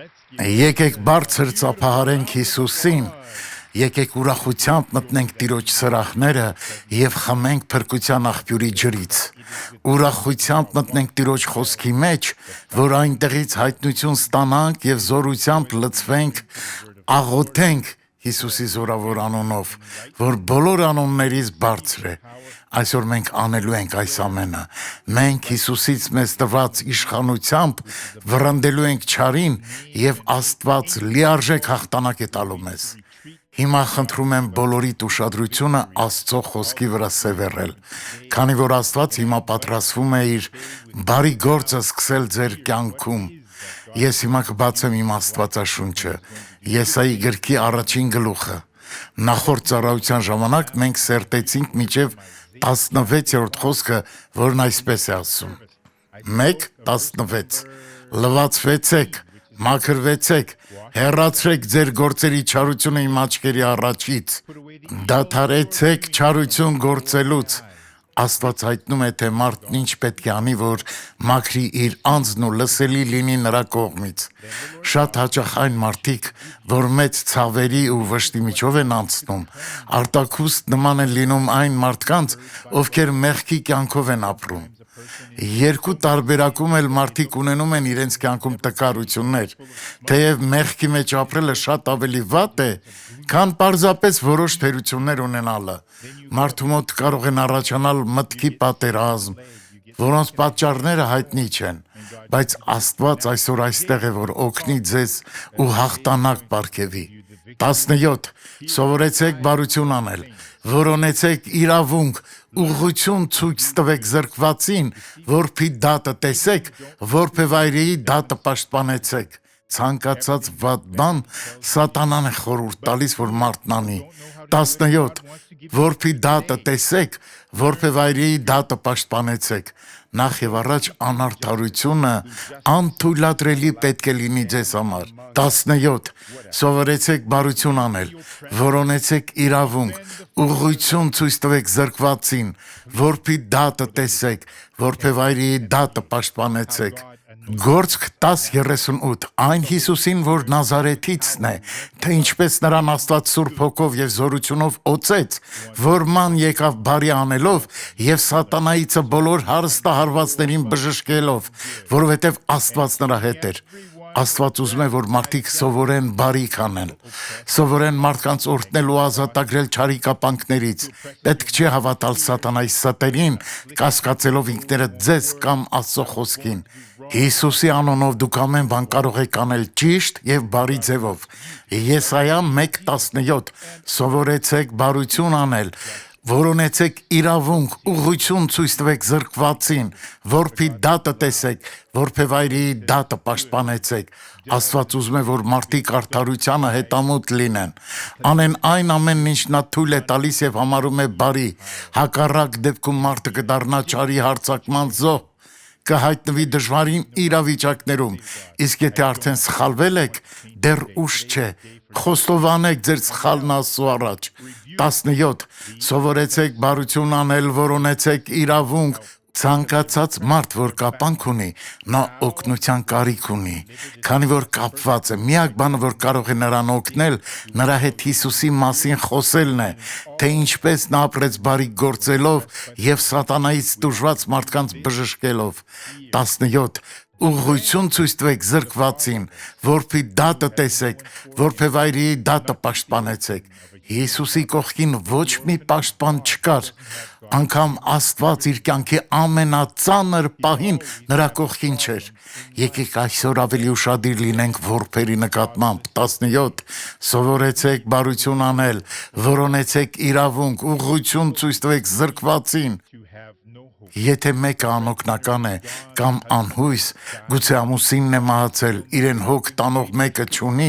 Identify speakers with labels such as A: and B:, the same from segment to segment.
A: Եկեք բարձր ծափահարենք Հիսուսին, եկեք ուրախությամբ մտնենք Տիրոջ սրահները եւ խմենք փրկության աղբյուրի ջրից, ուրախությամբ մտնենք Տիրոջ խոսքի մեջ, որ այնտեղից հայտնություն ստանանք եւ զորությամբ լցվենք, աղոթենք Հիսուսի զորավոր անունով, որ բոլոր անուններից բարձր է։ Այսօր մենք անելու ենք այս ամենը։ Մենք Հիսուսից մեզ տված իշխանությամբ վռնդելու ենք չարին եւ Աստված լիարժեք հաղթանակ է տալու մեզ։ Հիմա խնդրում եմ բոլորիդ ուշադրությունը Աստծո խոսքի վրա սևեռել, քանի որ Աստված հիմա պատրաստվում է իր բարի գործը սկսել ձեր կյանքում։ Ես հիմա կբացեմ իմ Աստվածաշունչը, Եսայի գրքի 1 գլուխը։ Նախորդ ծառայության ժամանակ մենք սերտեցինք մինչև 16-րդ խոսքը, որն այսպես է ասում. 1:16 Լվացվեցեք, մաքրվեցեք, հեռացրեք ձեր գործերի չարությունը իմ աչքերի առաջից, դադարեցեք չարություն գործելուց։ Աստված հայտնում է, թե մարդն ինչ պետք է անի, որ մաքրի իր անձն ու լսելի լինի նրա կողմից։ Շատ հաճախ այն մարդիկ, որ մեծ ցավերի ու վշտի միջով են անցնում, արտաքուստ նման են լինում այն մարդկանց, ովքեր մեղքի կյանքով են ապրում։ Երկու տարբերակում էլ մարդիկ ունենում են իրենց կյանքում տկարություններ, թեև մեղքի մեջ ապրելը շատ ավելի վատ է, քան պարզապես որոշ թերություններ ունենալը։ Մարդու մոտ կարող են առաջանալ մտքի պատերազմ, որոնց պատճառները հայտնի չեն, բայց Աստված այսօր այստեղ է, որ օգնի ձեզ ու հաղթանակ պարգևի։ 17 Սովորեցեք բարություն անել, որոնեցեք իրավունք, ուղղություն ցույց տվեք զրկվածին, որփի դատը տեսեք, որբևայրեի դատը պաշտպանեցեք։ Ցանկացած վատ բան սատանան է խորհուրդ տալիս, որ մարդն անի։ 17 Որփի դատը տեսեք, որբևայրեի դատը պաշտպանեցեք։ Նախ եւ առաջ անարդարությունը անթույլատրելի պետք է լինի ձեզ համար։ 17 Սովորեցեք բարություն անել, որոնեցեք իրավունք, ուղղություն ցույց տվեք զրկվածին, որփի դատը տեսեք, որբևայրեի դատը պաշտպանեցեք։ Գործք 10:38 Այն Հիսուսին, որ Նազարեթիցն է, թե ինչպես նրան Աստված Սուրբ Հոգով եւ զորությունով օծեց, որ ման եկավ բարի անելով եւ սատանայիցը բոլոր հարստահարվածներին բժշկելով, որովհետեւ Աստված նրա հետ էր։ Աստված ուզում է, որ մարդիկ սովորեն բարիք անել, սովորեն մարդկանց օրհնել ու ազատագրել չարի կապանքներից։ Պետք չէ հավատալ սատանայի ստերին, կասկածելով ինքներդ ձեզ կամ Աստծո խոսքին։ Հիսուսի անունով դուք ամեն բան կարող եք անել ճիշտ եւ բարի ձևով։ Եսայա 1:17 Սովորեցեք բարություն անել, որոնեցեք իրավունք, ուղղություն ցույց տվեք զրկվածին, որփի դատը տեսեք, որբևայրեի դատը պաշտպանեցեք։ Աստված ուզում է, որ մարդիկ արդարությանը հետամուտ լինեն, անեն այն ամենն, ինչ նա թույլ է տալիս եւ համարում է բարի։ Հակառակ դեպքում մարդը կդառնա չարի հարձակման զոհ, կհայտնվի դժվարին իրավիճակներում, իսկ եթե արդեն սխալվել եք, դեռ ուշ չէ, խոստովանեք ձեր սխալն Աստծո առաջ։ 17 Սովորեցեք բարություն անել, որոնեցեք իրավունք, ցանկացած մարդ, որ կապանք ունի, նա օգնության կարիք ունի, քանի որ կապված է, միակ բանը, որ կարող է նրան օգնել, նրա հետ Հիսուսի մասին խոսելն է, թե ինչպես նա ապրեց բարի գործելով եւ սատանայից տուժված մարդկանց բժշկելով։ 17 Ուղղություն ցույց տվեք զրկվածին, որփի դատը տեսեք, որբևայրեի դատը պաշտպանեցեք։ Հիսուսի կողքին ոչ մի պաշտպան չկար, անգամ Աստված իր կյանքի ամենածանր պահին նրա կողքին չէր։ Եկեք այսօր ավելի ուշադիր լինենք որբերի նկատմամբ։ 17 Սովորեցեք բարություն անել, որոնեցեք իրավունք, ուղղություն ցույց տվեք զրկվածին։ Եթե մեկը անօգնական է կամ անհույս, գուցե ամուսինն է մահացել, իրեն հոգ տանող մեկը չունի,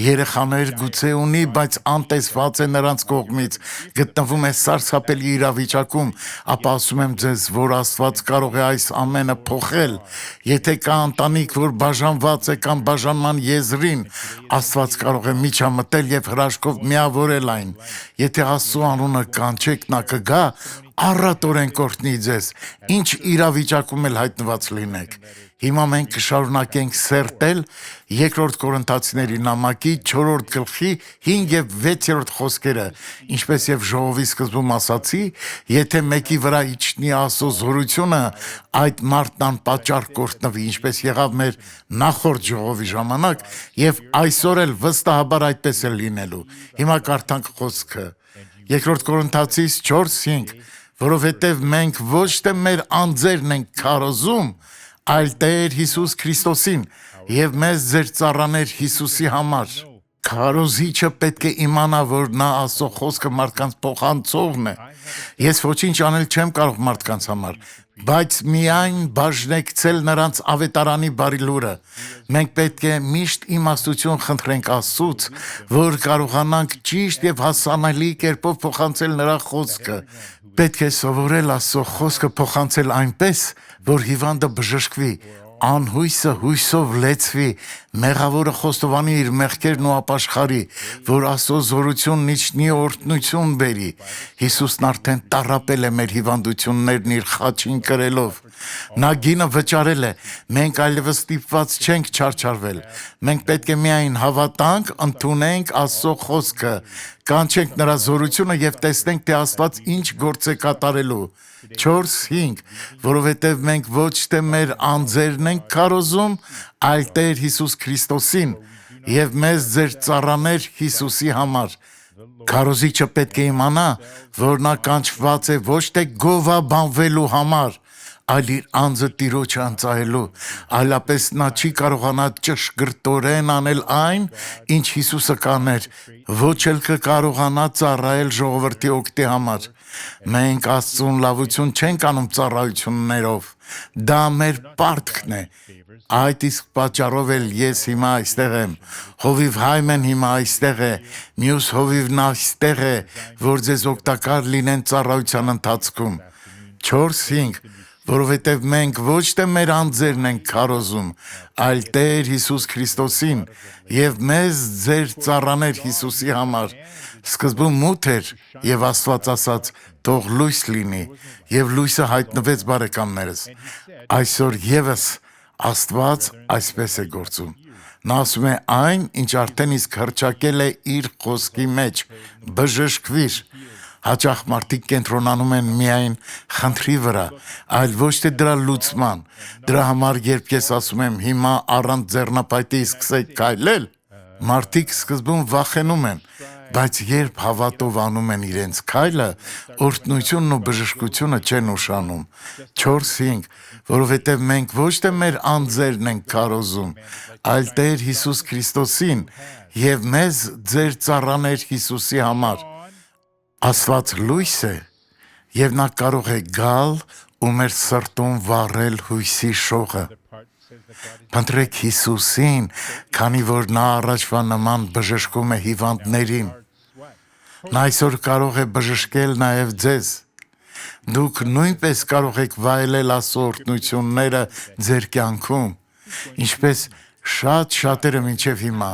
A: երեխաներ գուցե ունի, բայց անտեսված է նրանց կողմից, գտնվում է սարսափելի իրավիճակում, ապա ասում եմ ձեզ, որ Աստված կարող է այս ամենը փոխել։ Եթե կա ընտանիք, որ բաժանված է կամ բաժանման եզրին, Աստված կարող է միջամտել եւ հրաշքով միավորել այն։ Եթե Աստծո անունը կանչեք, նա կգա առատորեն կօրհնի ձեզ, ինչ իրավիճակում էլ հայտնված լինեք։ Հիմա մենք կշարունակենք սերտել 2 Կորինթացիների նամակի 4-րդ գլխի 5 եւ 6-րդ խոսքերը, ինչպես եւ ժողովի սկզբում ասացի, եթե մեկի վրա իջնի Աստծո զորությունը, այդ մարդն անպատճառ կօրհնվի, ինչպես եղավ մեր նախորդ ժողովի ժամանակ, եւ այսօր էլ վստահաբար այդպես է լինելու։ Հիմա կարդանք խոսքը 2 Կորինթացիս 4:5, որովհետեւ մենք ոչ թե մեր անձերն ենք քարոզում, այլ Տեր Հիսուս Քրիստոսին եւ մեզ ձեր ծառաներ Հիսուսի համար։ Քարոզիչը պետք է իմանա, որ նա Աստծո խոսքը մարդկանց փոխանցողն է։ Ես ոչինչ անել չեմ կարող մարդկանց համար, բայց միայն բաժնեկցել նրանց ավետարանի բարի լուրը։ Մենք պետք է միշտ իմաստություն խնդրենք Աստծուց, որ կարողանանք ճիշտ եւ հասանելի կերպով փոխանցել նրա խոսքը։ Պետք է սովորել Աստծո խոսքը փոխանցել այնպես, որ հիվանդը բժշկվի, անհույսը հույսով լեցվի, մեղավորը խոստովանի իր մեղքերն ու ապաշխարի, որ Աստծո զորությունն իջնի օրհնություն բերի։ Հիսուսն արդեն տառապել է մեր հիվանդություններն իր խաչին կրելով։ Նա գինը վճարել է, մենք այլևս ստիպված չենք չարչարվել։ Մենք պետք է միայն հավատանք, ընդունենք Աստծո խոսքը, կանչենք նրա զորությունը եւ տեսնենք, թե Աստված ինչ գործ է կատարելու։ 4:5, որովհետև մենք ոչ թե մեր անձերն ենք քարոզում, այլ Տեր Հիսուս Քրիստոսին եւ մեզ ձեր ծառաներ Հիսուսի համար։ Քարոզիչը պետք է իմանա, որ նա կանչված է ոչ թե գովաբանվելու համար, այլ իր անձը Տիրոջը անծայելու, այլապես նա չի կարողանա ճշգրտորեն անել այն, ինչ Հիսուսը կաներ, ոչ էլ կկարողանա ծառայել ժողովրդի օգտի համար։ Մենք Աստծուն լավություն չենք անում ծառայություններով, դա մեր պարտքն է։ Այդ իսկ պատճառով էլ ես հիմա այստեղ եմ, հովիվ Հայմեն հիմա այստեղ է, մյուս հովիվն այստեղ է, որ ձեզ օգտակար լինեն ծառայության ընթացքում։ 4:5, որովհետև մենք ոչ թե մեր անձերն ենք քարոզում, այլ Տեր Հիսուս Քրիստոսին եւ մեզ ձեր ծառաներ Հիսուսի համար։ Սկզբում մութ էր եւ Աստված ասաց. թող լույս լինի, եւ լույսը հայտնվեց, բարեկամներս։ Այսօր եւս Աստված այսպես է գործում։ Նա ասում է այն, ինչ արդեն իսկ հռչակել է իր խոսքի մեջ. բժշկվիր։ Հաճախ մարդիկ կենտրոնանում են միայն խնդրի վրա, այլ ոչ թե դրա լուծման։ Դրա համար, երբ ես ասում եմ հիմա առանց ձեռնապայտի սկսեք քայլել, մարդիկ սկզբում վախենում են, բայց երբ հավատով անում են իրենց քայլը, օրհնությունն ու բժշկությունը չեն ուշանում։ 4:5, որովհետև մենք ոչ թե մեր անձերն ենք քարոզում, այլ Տեր Հիսուս Քրիստոսին եւ մեզ ձեր ծառաներ Հիսուսի համար։ Աստված լույս է, եւ նա կարող է գալ ու մեր սրտում վառել հույսի շողը։ Փնտրեք Հիսուսին, քանի որ նա առաջվա նման բժշկում է հիվանդներին։ Նա այսօր կարող է բժշկել նաև ձեզ։ Դուք նույնպես կարող եք վայելել Աստծո օրհնությունները ձեր կյանքում, ինչպես շատերը մինչև հիմա։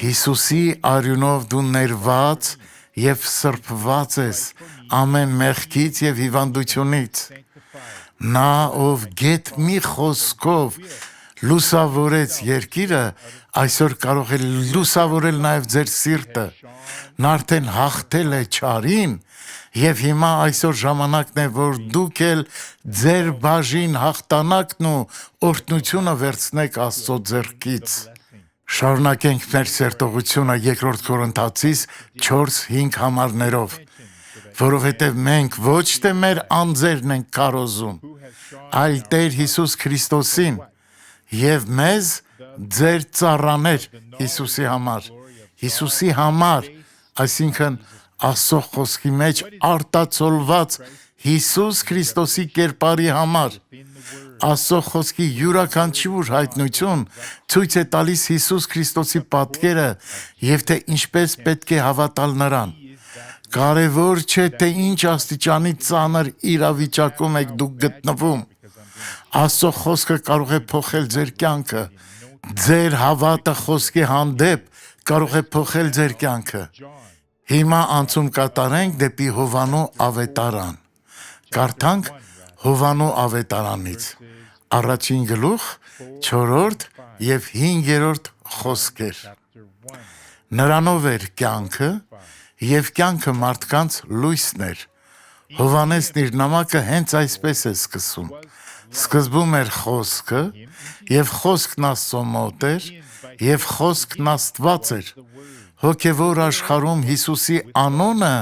A: Հիսուսի արյունով դու ներված եւ սրբված ես ամեն մեղքից եւ հիվանդությունից։ Նա, ով գեթ մի խոսքով լուսավորեց երկիրը, այսօր կարող է լուսավորել նաև ձեր սիրտը։ Նա արդեն հաղթել է չարին, եւ հիմա այսօր ժամանակն է, որ դուք էլ ձեր բաժին հաղթանակն ու օրհնությունը վերցնեք Աստծո ձեռքից։ Շարունակենք մեր սերտողությունը 2 Կորինթացիս 4:5 համարներով, որովհետև մենք ոչ թե մեր անձերն ենք քարոզում, այլ Տեր Հիսուս Քրիստոսին եւ մեզ ձեր ծառաներ Հիսուսի համար։ Հիսուսի համար, այսինքն Աստծո խոսքի մեջ արտացոլված Հիսուս Քրիստոսի կերպարի համար։ Աստծո խոսքի յուրաքանչյուր հայտնություն ցույց է տալիս Հիսուս Քրիստոսի պատկերը եւ թե ինչպես պետք է հավատալ նրան։ Կարևոր չէ, թե ինչ աստիճանի ծանր իրավիճակում եք դուք գտնվում։ Աստծո խոսքը կարող է փոխել ձեր կյանքը։ Ձեր հավատը խոսքի հանդեպ կարող է փոխել ձեր կյանքը։ Հիմա անցում կատարենք դեպի Հովանու ավետարան։ Կարդանք Հովանու ավետարանից, առաջին գլուխ, 4 եւ 5-րդ խոսքեր։ Նրանով էր կյանքը, եւ կյանքը մարդկանց լույսն էր։ Հովանեսն իր նամակը հենց այսպես է սկսում. Սկզբում էր խոսքը, եւ խոսքն Աստծո մոտ էր, եւ խոսքն Աստված էր։ Հոգևոր աշխարհում Հիսուսի անունը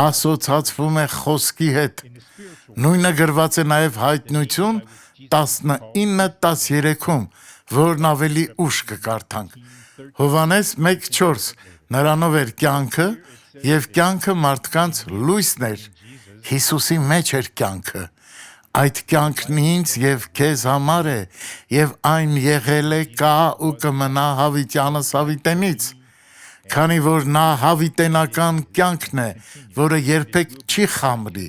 A: ասոցացվում է խոսքի հետ։ Նույնը գրված է նաև Հայտնություն 19:13-ում, որն ավելի ուշ կկարդանք։ Հովանես 1:4 նրանով էր կյանքը, եւ կյանքը մարդկանց լույսն էր։ Հիսուսի մեջ էր կյանքը։ Այդ կյանքն ինձ եւ քեզ համար է, եւ այն եղել է, կա ու կմնա հավիտյանս հավիտենից։ Քանի որ նա հավիտենական կյանքն է, որը երբեք չի խամրի,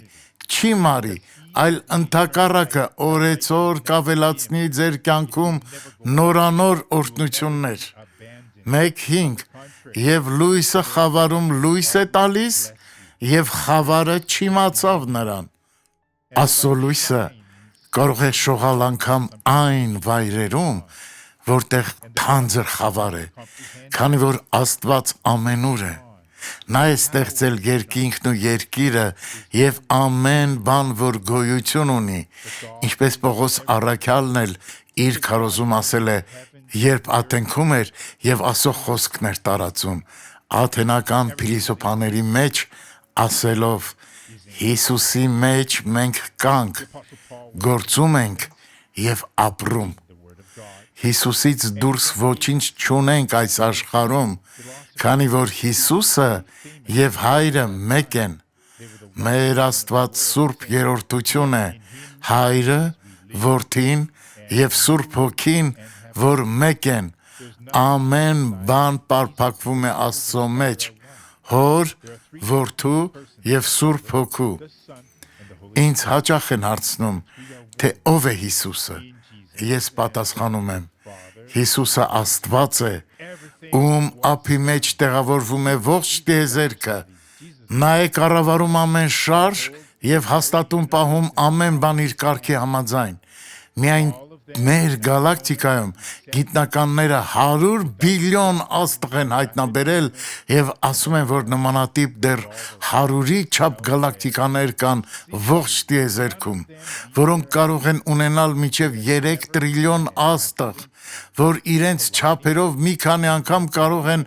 A: չի մարի, այլ ընդհակառակը օրեցօր կավելացնի ձեր կյանքում նորանոր օրհնություններ։ 1:5 Եվ լույսը խավարում լույս է տալիս, եւ խավարը չիմացավ նրան։ Աստծո լույսը կարող է շողալ անգամ այն վայրերում, որտեղ թանձր խավար է, քանի որ Աստված ամենուր է։ Նա է ստեղծել երկինքն ու երկիրը եւ ամեն բան, որ գոյություն ունի, ինչպես Պողոս առաքյալն էլ իր քարոզում ասել է, երբ Աթենքում էր եւ Աստծո խոսքն էր տարածում, աթենական փիլիսոփաների մեջ ասելով. Հիսուսի մեջ մենք կանք, գործում ենք եւ ապրում։ Հիսուսից դուրս ոչինչ չունենք այս աշխարհում, քանի որ Հիսուսը եւ Հայրը մեկ են։ Մեր Աստված Սուրբ Երրորդություն է, Հայրը, Որդին եւ Սուրբ Հոգին, որ մեկ են։ Ամեն բան պարփակվում է Աստծո մեջ, Հոր, Որդու եւ Սուրբ Հոգու։ Ինձ հաճախ են հարցնում, թե ով է Հիսուսը։ Ես պատասխանում եմ. Հիսուսը Աստված է, ում ափի մեջ տեղավորվում է ողջ տիեզերքը։ Նա է կառավարում ամեն շարժ եւ հաստատում պահում ամեն բան իր կարգի համաձայն։ Միայն մեր գալակտիկայում գիտնականները 100 բիլիոն աստղ են հայտնաբերել եւ ասում են, որ նմանատիպ դեռ 100-ի չափ գալակտիկաներ կան ողջ տիեզերքում, որոնք կարող են ունենալ մինչև 3 տրիլիոն աստղ, որ իրենց չափերով մի քանի անգամ կարող են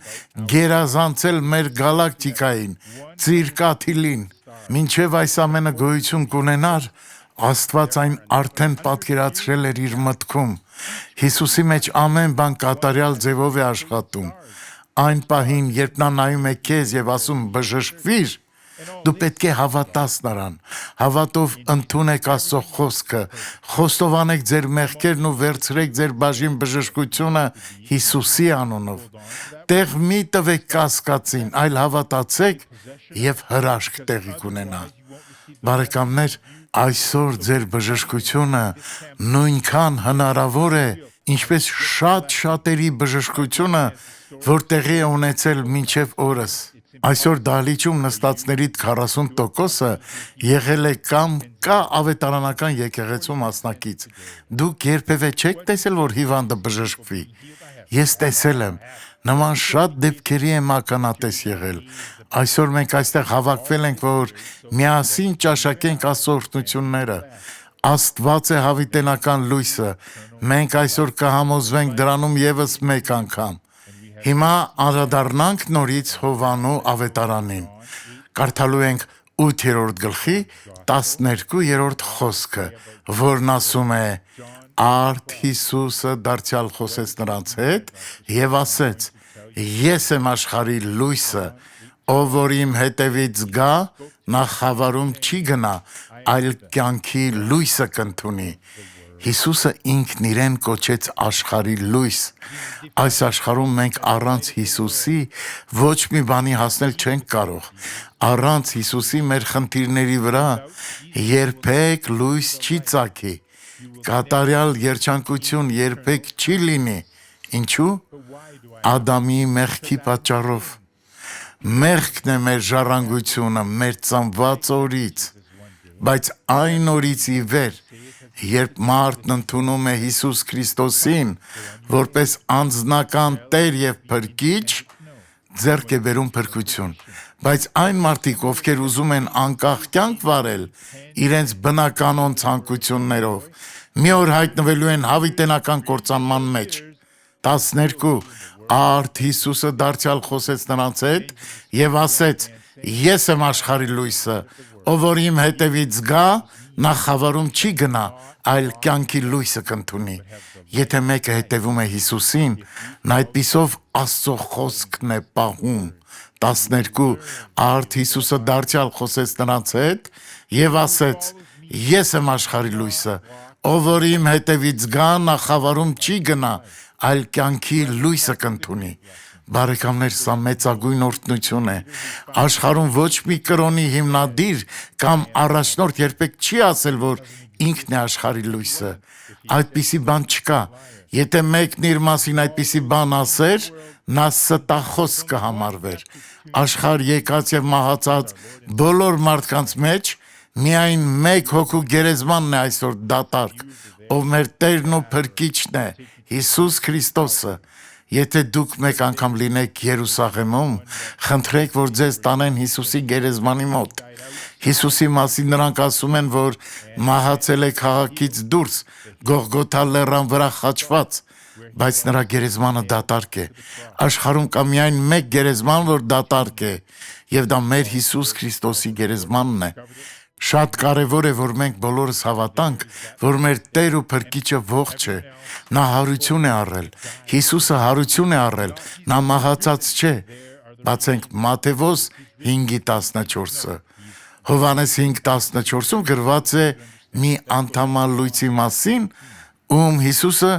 A: գերազանցել մեր գալակտիկային, Ծիրկաթիլին։ Մինչև այս ամենը գոյություն կունենար, Աստված այն արդեն պատկերացրել էր իր մտքում։ Հիսուսի մեջ ամեն բան կատարյալ ձևով է աշխատում։ Այն պահին, երբ նա նայում է քեզ եւ ասում բժշկվիր, դու պետք է հավատաս նրան։ Հավատով ընդունեք Աստծո խոսքը, խոստովանեք ձեր մեղքերն ու վերցրեք ձեր բաժին բժշկությունը Հիսուսի անունով։ Տեղ մի տվեք կասկածին, այլ հավատացեք եւ հրաշք տեղի կունենա։ Բարեկամներ, այսօր ձեր բժշկությունը նույնքան հնարավոր է, ինչպես շատերի բժշկությունը, որ տեղի է ունեցել մինչև օրս։ Այսօր դահլիճում նստածներիդ 40%-ը եղել է կամ կա ավետարանական եկեղեցու մասնակից։ Դուք երբևէ չեք տեսել, որ հիվանդը բժշկվի։ Ես տեսել եմ, նման շատ դեպքերի եմ ականատես եղել։ Այսօր մենք այստեղ հավաքվել ենք, որ միասին ճաշակենք Աստծո օրհնությունները։ Աստված է հավիտենական լույսը։ Մենք այսօր կհամոզվենք դրանում եւս մեկ անգամ։ Հիմա անդրադառնանք նորից Հովանու ավետարանին։ Կարդալու ենք 8-րդ գլխի 12-րդ խոսքը, որն ասում է. Արդ Հիսուսը դարձյալ խոսեց նրանց հետ եւ ասեց. Ես եմ աշխարհի լույսը, ով որ իմ հետևից գա, նա խավարում չի գնա, այլ կյանքի լույսը կընդունի։ Հիսուսը ինքն իրեն կոչեց աշխարհի լույս։ Այս աշխարհում մենք առանց Հիսուսի ոչ մի բանի հասնել չենք կարող։ Առանց Հիսուսի մեր խնդիրների վրա երբեք լույս չի ծագի։ Կատարյալ երջանկություն երբեք չի լինի։ Ինչու՞։ Ադամի մեղքի պատճառով։ Մեղքն է մեր ժառանգությունը, մեր ծնված օրից։ Բայց այն օրից ի վեր, երբ մարդն ընդունում է Հիսուս Քրիստոսին, որպես անձնական Տեր եւ Փրկիչ, ձեռք է բերում փրկություն։ Բայց այն մարդիկ, ովքեր ուզում են անկախ կյանք վարել իրենց բնականոն ցանկություններով, մի օր հայտնվելու են հավիտենական կործանման մեջ։ 12. Արդ Հիսուսը դարձյալ խոսեց նրանց հետ եւ ասեց. Ես եմ աշխարհի լույսը, ով որ իմ հետևից գա, նա խավարում չի գնա, այլ կյանքի լույսը կընդունի։ Եթե մեկը հետևում է Հիսուսին, նա այդպիսով Աստծո խոսքն է պահում։ 12. Արդ Հիսուսը դարձյալ խոսեց նրանց հետ եւ ասեց. Ես եմ աշխարհի լույսը, ով որ իմ հետևից գա, նա խավարում չի գնա, այլ կյանքի լույսը կընդունի։ Բարեկամներ, սա մեծագույն օրհնություն է։ Աշխարհում ոչ մի կրոնի հիմնադիր կամ առաջնորդ երբեք չի ասել, որ ինքն է աշխարհի լույսը։ Այդպիսի բան չկա։ Եթե մեկն իր մասին այդպիսի բան ասեր, նա ստախոս կհամարվեր։ Աշխարհ եկած եւ մահացած բոլոր մարդկանց մեջ միայն մեկ հոգու գերեզմանն է այսօր դատարկ, ով մեր Տերն ու Փրկիչն է, Հիսուս Քրիստոսը։ Եթե դուք մեկ անգամ լինեք Երուսաղեմում, խնդրեք, որ ձեզ տանեն Հիսուսի գերեզմանի մոտ։ Հիսուսի մասին նրանք ասում են, որ մահացել է քաղաքից դուրս, Գողգոթա լեռան վրա խաչված, բայց նրա գերեզմանը դատարկ է։ Աշխարհում կա միայն մեկ գերեզման, որ դատարկ է, եւ դա մեր Հիսուս Քրիստոսի գերեզմանն է։ Շատ կարևոր է, որ մենք բոլորս հավատանք, որ մեր Տեր ու Փրկիչը ողջ է։ Նա հարություն է առել, Հիսուսը հարություն է առել, նա մահացած չէ։ Բացենք Մատթեոս 5:14-ը։ Հովհաննես 5:14-ում գրված է մի անդամալույցի մասին, ում Հիսուսը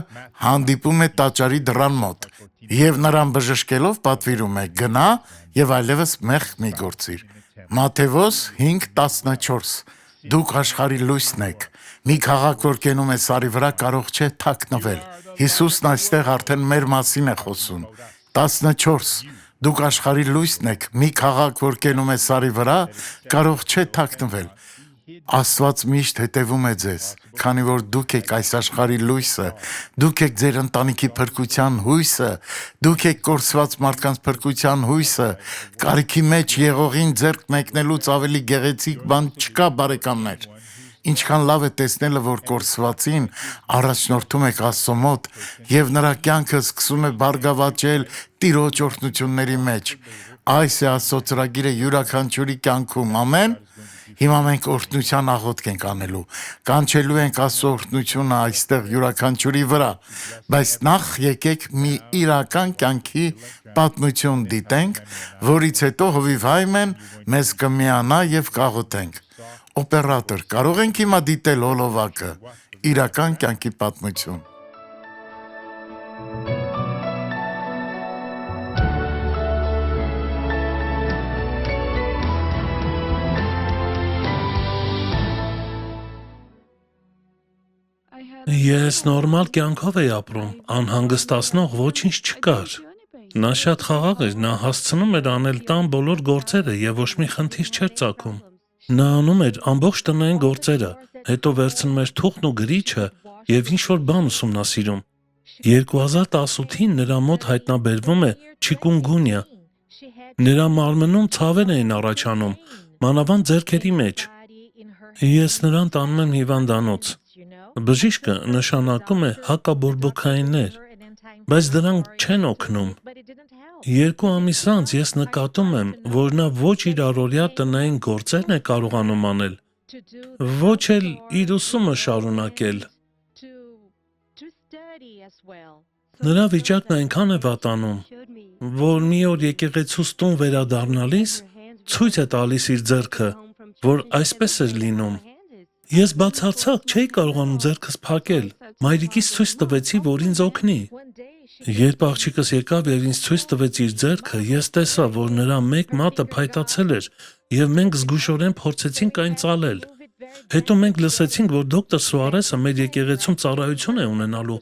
A: հանդիպում է տաճարի դռան մոտ եւ նրան բժշկելով պատվիրում է. գնա եւ այլևս մեղք մի գործիր։ Մատթեոս 5:14 Դուք աշխարհի լույսն եք։ Մի քաղաք, որ կենում է սարի վրա, կարող չէ թաքնվել։ Հիսուսն այստեղ արդեն մեր մասին է խոսում։ 14 Դուք աշխարհի լույսն եք։ Մի քաղաք, որ կենում է սարի վրա, կարող չէ թաքնվել։ Աստված միշտ հետևում է ձեզ, քանի որ դուք եք այս աշխարհի լույսը, դուք եք ձեր ընտանիքի փրկության հույսը, դուք եք կորսված մարդկանց փրկության հույսը, կարիքի մեջ եղողին ձեռք մեկնելուց ավելի գեղեցիկ բան չկա, բարեկամներ։ Ինչքան լավ է տեսնելը, որ կորսվածին առաջնորդում եք Աստծո մոտ եւ նրա կյանքը սկսում է բարգավաճել Տիրոջ օրհնությունների մեջ։ Այս է Աստծո ծրագիրը յուրաքանչյուրի կյանքում, ամեն։ Հիմա մենք օրհնության աղոթք ենք անելու, կանչելու ենք Աստծո օրհնությունը այստեղ յուրաքանչյուրի վրա, բայց նախ եկեք մի իրական կյանքի պատմություն դիտենք, որից հետո հովիվ Հայմեն մեզ կմիանա եւ կաղոթենք։ Օպերատոր, կարող ենք հիմա դիտել հոլովակը, իրական կյանքի պատմություն։
B: Ես նորմալ կյանքով էի ապրում, անհանգստացնող ոչինչ չկար։ Նա շատ խաղաղ էր, նա հասցնում էր անել տան բոլոր գործերը եւ ոչ մի խնդիր չէր ծագում։ Նա անում էր ամբողջ տնային գործերը, հետո վերցնում էր թուղթն ու գրիչը եւ ինչ-որ բան ուսումնասիրում։ 2018-ին նրա մոտ հայտնաբերվում է չիկունգունյա։ Նրա մարմնում ցավեր էին առաջանում, մանավանդ ձեռքերի մեջ։ Ես նրան տանում եմ հիվանդանոց։ Բժիշկը նշանակում է հակաբորբոքայիններ, բայց դրանք չեն օգնում։ 2 ամիս անց ես նկատում եմ, որ նա ոչ իր առօրյա տնային գործերն է կարողանում անել, ոչ էլ իր ուսումը շարունակել։ Նրա վիճակն այնքան է վատանում, որ մի օր եկեղեցուց տուն վերադառնալիս ցույց է տալիս իր ձեռքը, որ այսպես էր լինում։ Ես բացարձակ չէի կարողանում ձեռքս փակել, մայրիկիս ցույց տվեցի, որ ինձ օգնի։ Երբ աղջիկս եկավ եւ ինձ ցույց տվեց իր ձեռքը, ես տեսա, որ նրա մեկ մատը փայտացել էր եւ մենք զգուշորեն փորձեցինք այն ծալել։ Հետո մենք լսեցինք, որ դոկտոր Սուարեսը մեր եկեղեցում ծառայություն է ունենալու։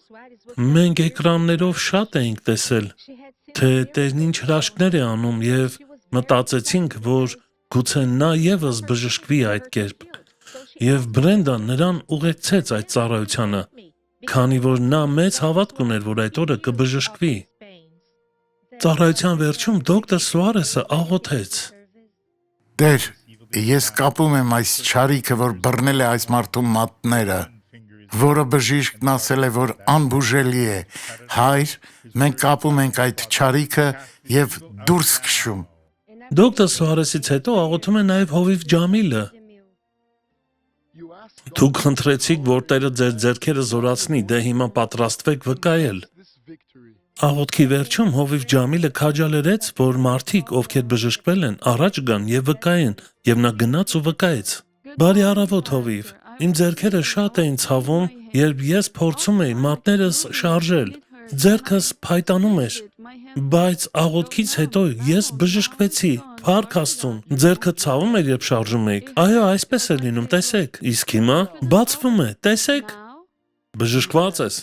B: Մենք էկրաններով շատ էինք տեսել, թե Տերն ինչ հրաշքներ է անում եւ մտածեցինք, որ գուցե նա եւս բժշկվի այդ կերպ։ եւ Բրենդան նրան ուղեկցեց այդ ծառայությանը, քանի որ նա մեծ հավատք ուներ, որ այդ օրը կբժշկվի։ Ծառայության վերջում դոկտոր Սուարեսը աղոթեց.
A: Տեր, ես կապում եմ այս չարիքը, որ բռնել է այս մարդու մատները, որը բժիշկն ասել է, որ անբուժելի է։ Հայր, մենք կապում ենք այդ չարիքը եւ դուրս քշում։
B: Դոկտոր Սուարեսից հետո աղոթում է նաև Հովիվ Ջամիլը։ Դուք խնդրեցիք, որ Տերը ձեր ձեռքերը զորացնի, դե հիմա պատրաստվեք վկայել։ Աղոթքի վերջում Հովիվ Ջամիլը քաջալերեց, որ մարդիկ, ովքեր բժշկվել են, առաջ գան եւ վկայեն, եւ նա գնաց ու վկայեց. Բարի առավոտ, Հովիվ։ Իմ ձեռքերը շատ էին ցավում, երբ ես փորձում էի մատներս շարժել։ Ձեռքս փայտանում էր, բայց աղոթքից հետո ես բժշկվեցի։ Փառք Աստծուն։ Ձեռքը ցավում էր, երբ շարժում էիք։ Այո, այսպես է լինում, տեսեք։ Իսկ հիմա բացվում է, տեսեք։ Բժշկված ես։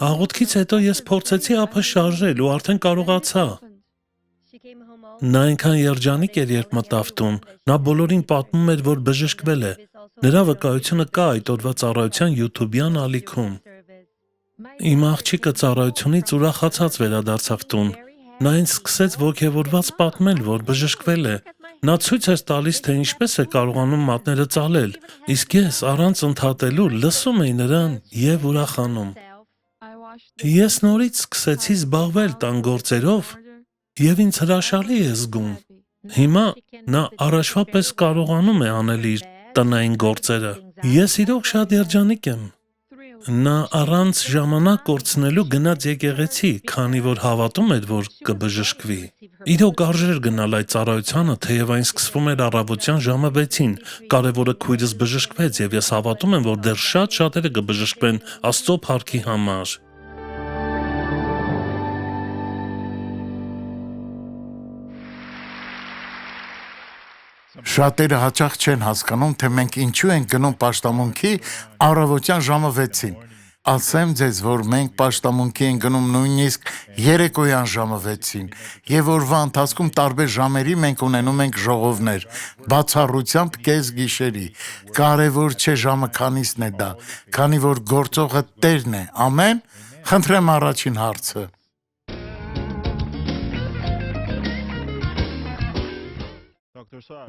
B: Աղոթքից հետո ես փորձեցի ափը շարժել ու արդեն կարողացա։ Նա այնքան երջանիկ էր, երբ մտավ տուն։ Նա բոլորին պատմում էր, որ բժշկվել է։ Նրա վկայությունը կա այդ օրվա ծառայության YouTube-յան ալիքում։ Իմ աղջիկը ծառայությունից ուրախացած վերադարձավ տուն։ Նա ինձ սկսեց ոգևորված պատմել, որ բժշկվել է։ Նա ցույց էր տալիս, թե ինչպես է կարողանում մատները ծալել, իսկ ես առանց ընդհատելու լսում էի նրան եւ ուրախանում։ Ես նորից սկսեցի զբաղվել տան գործերով եւ ինձ հրաշալի է զգում։ Հիմա նա առաջվա պես կարողանում է անել իր տնային գործերը։ Ես իրոք շատ երջանիկ եմ։ Նա առանց ժամանակ կորցնելու գնաց եկեղեցի, քանի որ հավատում էր, որ կբժշկվի։ Իրոք արժեր գնալ այդ ծառայությանը, թեև այն սկսվում էր առավոտյան ժամը 6-ին։ Կարևորը քույրս բժշկվեց եւ ես հավատում եմ, որ դեռ շատ շատերը կբժշկվեն Աստծո փառքի համար։
A: Շատերը հաճախ չեն հասկանում, թե մենք ինչու ենք գնում պաշտամունքի առավոտյան ժամը 6-ին։ Ասեմ ձեզ, որ մենք պաշտամունքի ենք գնում նույնիսկ երեկոյան ժամը 6-ին, եւ օրվա ընթացքում տարբեր ժամերի մենք ունենում ենք ժողովներ, բացառությամբ կես գիշերի։ Կարևոր չէ ժամը քանիսն է դա, քանի որ գործողը Տերն է։ Ամեն։ Խնդրեմ առաջին հարցը։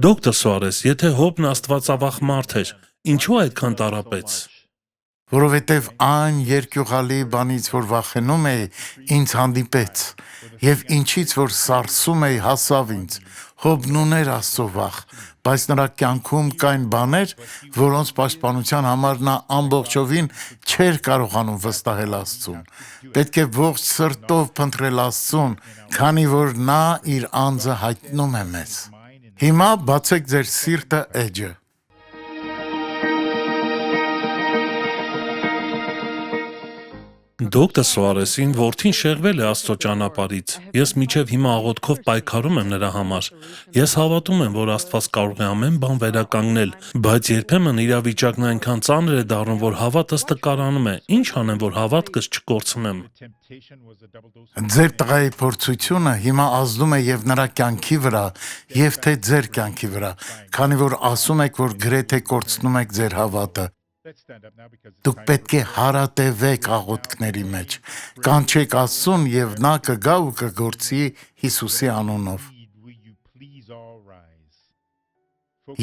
B: Դոկտոր Սուարես, եթե Հոբն աստվածավախ մարդ էր, ինչու այդքան տարապեց։
A: Որովհետև այն երկյուղալի բանից, որ վախենում էի, ինձ հանդիպեց, եւ ինչից որ սարսում էի, հասավ ինձ։ Հոբն ուներ Աստծո վախ, բայց նրա կյանքում կային բաներ, որոնց պաշտպանության համար նա ամբողջովին չէր կարողանում վստահել Աստծուն։ Պետք է ողջ սրտով փնտրել Աստծուն, քանի որ նա իր անձը հայտնում է մեզ։ Հիմա բացեք ձեր սիրտը էջը։
B: Դոկտոր Սուարեսին որդին շեղվել է Աստծո ճանապարհից։ Ես մինչև հիմա աղոթքով պայքարում եմ նրա համար։ Ես հավատում եմ, որ Աստված կարող է ամեն բան վերականգնել, բայց երբեմն իրավիճակն այնքան ծանր է դառնում, որ հավատս տկարանում է։ Ինչ անեմ, որ հավատքս չկորցնեմ։
A: Ձեր տղայի փորձությունը հիմա ազդում է եւ նրա կյանքի վրա, եւ թե ձեր կյանքի վրա, քանի որ ասում եք, որ գրեթե կորցնում եք ձեր հավատը։ Դուք պետք է հարատևեք աղոթքների մեջ, կանչեք Աստծուն եւ նա կգա ու կգործի Հիսուսի անունով։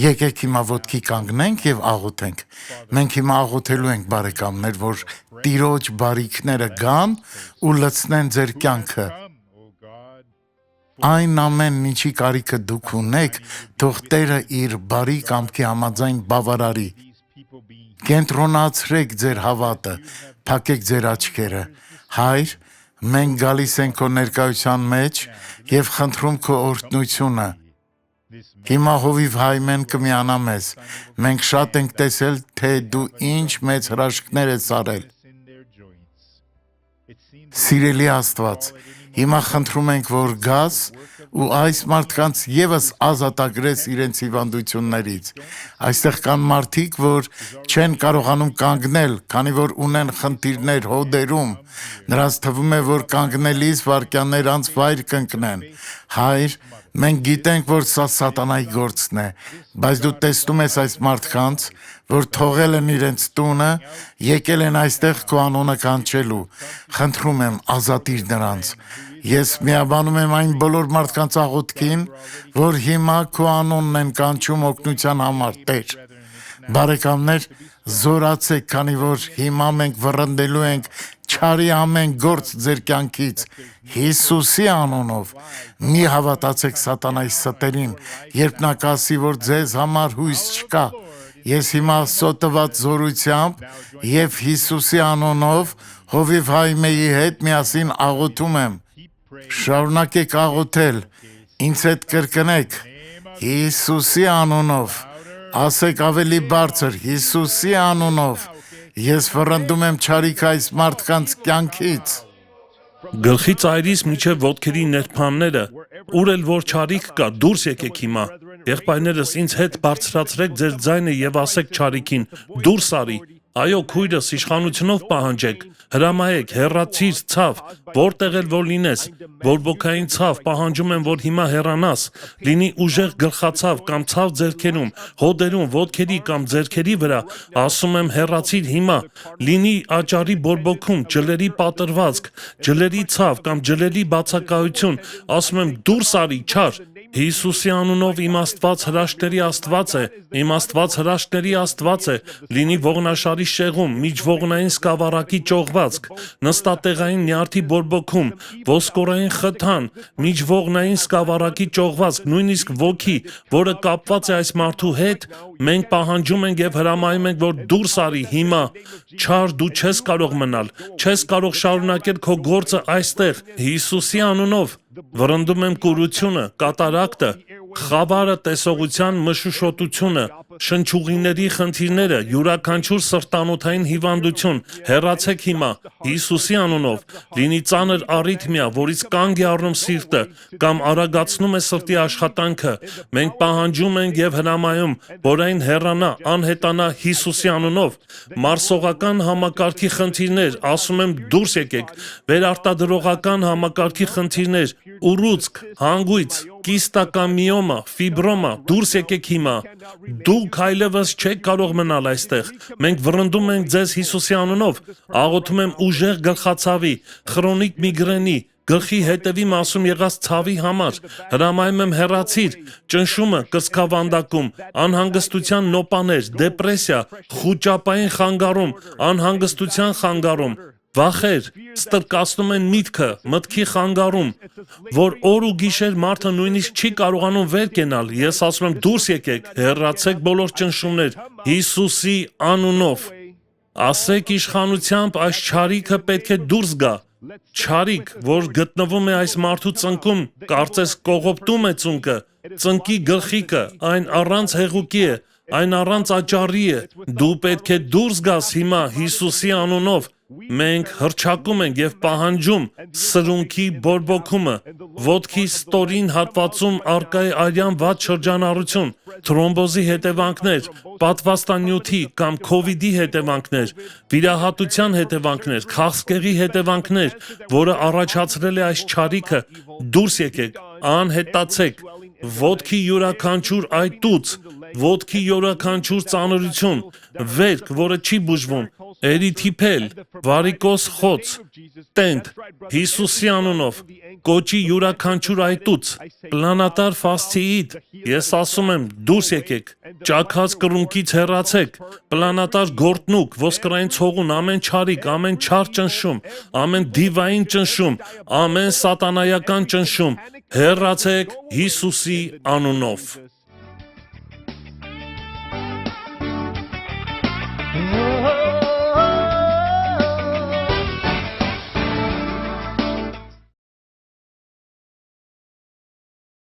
A: Եկեք հիմա ոտքի կանգնենք եւ աղոթենք։ Մենք հիմա աղոթելու ենք, բարեկամներ, որ Տիրոջ բարիքները գան ու լցնեն ձեր կյանքը։ Այն ամեն ինչի կարիքը դուք ունեք, թող Տերը իր բարի կամքի համաձայն բավարարի։ Կենտրոնացրեք ձեր հավատը, փակեք ձեր աչքերը։ Հայր, մենք գալիս ենք քո ներկայության մեջ եւ խնդրում քո օրհնությունը։ Հիմա հովիվ հայմեն կմիանա մեզ։ Մենք շատ ենք տեսել, թե դու ինչ մեծ հրաշքներ ես արել։ Սիրելի Աստված, հիմա խնդրում ենք, որ գաս ու այս մարդկանց եւս ազատագրեց իրենց հիվանդություններից։ Այստեղ կան մարդիկ, որ չեն կարողանում կանգնել, քանի որ ունեն խնդիրներ հոդերում։ Նրանց թվում է, որ կանգնելիս վայրկյաններ անց վայր կընկնեն։ Հայր, մենք գիտենք, որ սա սատանայի գործն է, բայց դու տեսնում ես այս մարդկանց, որ թողել են իրենց տունը, եկել են այստեղ քո անունը կանչելու։ Խնդրում եմ, ազատիր նրանց։ Ես միաբանում եմ այն բոլոր մարդկանց աղոթքին, որ հիմա քո անունն են կանչում օգնության համար, Տեր։ Բարեկամներ, զորացեք, քանի որ հիմա մենք վռնդելու ենք չարի ամեն գործ ձեր կյանքից, Հիսուսի անունով։ Մի հավատացեք սատանայի ստերին, երբ նա կասի, որ ձեզ համար հույս չկա։ Ես հիմա Աստծո տված զորությամբ եւ Հիսուսի անունով Հովիվ Հայմեի հետ միասին աղոթում եմ։ Շարունակեք աղոթել, ինձ հետ կրկնեք, Հիսուսի անունով, ասեք ավելի բարձր, Հիսուսի անունով, ես վռնդում եմ չարիք այս մարդկանց կյանքից։
B: Գլխի ծայրից միջև ոտքերի ներփամները, ուր էլ որ չարիք կա, դուրս եկեք հիմա։ Եղբայրներս, ինձ հետ բարձրացրեք ձեր ձայնը եւ ասեք չարիքին, դուրս արի։ Այո, քույրս, իշխանությունով պահանջեք, հրամայեք, հեռացիր ցավ, որտեղ էլ որ լինես, բորբոքային ցավ, պահանջում եմ, որ հիմա հեռանաս, լինի ուժեղ գլխացավ կամ ցավ ձեռքերում, հոդերում, ոտքերի կամ ձեռքերի վրա, ասում եմ հեռացիր հիմա, լինի աճարի բորբոքում, ջլերի պատրվածք, ջլերի ցավ կամ ջլերի բացակայություն, ասում եմ դուրս արի, չար։ Հիսուսի անունով իմ Աստված հրաշքների Աստված է, իմ Աստված հրաշքների Աստված է, լինի ողնաշարի շեղում, միջողնային սկավառակի ճողվածք, նստատեղային նյարդի բորբոքում, ոսկորային խթան, միջողնային սկավառակի ճողվածք, նույնիսկ ոգի, որը կապված է այս մարդու հետ, մենք պահանջում ենք եւ հրամայում ենք, որ դուրս արի հիմա, չար դու չես կարող մնալ, չես կարող շարունակել քո գործը այստեղ, Հիսուսի անունով։ Վռնդում եմ կուրությունը, կատարակտը, խավարը, տեսողության մշուշոտությունը, շնչուղիների խնդիրները, յուրաքանչյուր սրտանոթային հիվանդություն, հեռացեք հիմա, Հիսուսի անունով, լինի ծանր առիթմիա, որից կանգ է առնում սիրտը, կամ արագացնում է սրտի աշխատանքը, մենք պահանջում ենք եւ հրամայում, որ այն հեռանա, անհետանա Հիսուսի անունով, մարսողական համակարգի խնդիրներ, ասում եմ դուրս եկեք, վերարտադրողական համակարգի խնդիրներ, ուռուցք, հանգույց, կիստակամիոմա, ֆիբրոմա, դուրս եկեք հիմա, դուք այլևս չեք կարող մնալ այստեղ, մենք վռնդում ենք ձեզ Հիսուսի անունով, աղոթում եմ ուժեղ գլխացավի, խրոնիկ միգրենի, գլխի հետևի մասում եղած ցավի համար, հրամայում եմ հեռացիր, ճնշումը, կրծքավանդակում, անհանգստության նոպաներ, դեպրեսիա, խուճապային խանգարում, անհանգստության խանգարում, վախեր, ստրկացնում են միտքը, մտքի խանգարում, որ օր ու գիշեր մարդը նույնիսկ չի կարողանում վեր կենալ, ես ասում եմ դուրս եկեք, հեռացեք բոլոր ճնշումներ, Հիսուսի անունով, ասեք իշխանությամբ այս չարիքը պետք է դուրս գա, չարիք, որ գտնվում է այս մարդու ծնկում, կարծես կողոպտում է ծունկը, ծնկի գլխիկը, այն առանց հեղուկի է, այն առանց աճառի է, դու պետք է դուրս գաս հիմա Հիսուսի անունով, մենք հռչակում ենք եւ պահանջում սրունքի բորբոքումը, ոտքի ստորին հատվածում արկա է արյան վատ շրջանառություն, թրոմբոզի հետևանքներ, պատվաստանյութի կամ քովիդի հետևանքներ, վիրահատության հետևանքներ, քաղցկեղի հետևանքներ, որը առաջացրել է այս չարիքը, դուրս եկեք, անհետացեք, ոտքի յուրաքանչյուր այտուց, ոտքի յուրաքանչյուր ծանրություն, վերք, որը չի բուժվում, էրիթիփել, վարիկոս խոց, տենդ, Հիսուսի անունով, կոճի յուրաքանչյուր այտուց, պլանատար ֆասցիիտ, ես ասում եմ դուրս եկեք, ճաքած կռունկից հեռացեք, պլանատար գորտնուկ, ոսկրային ցողուն, ամեն չարիք, ամեն չար ճնշում, ամեն դիվային ճնշում, ամեն սատանայական ճնշում, հեռացեք Հիսուսի անունով։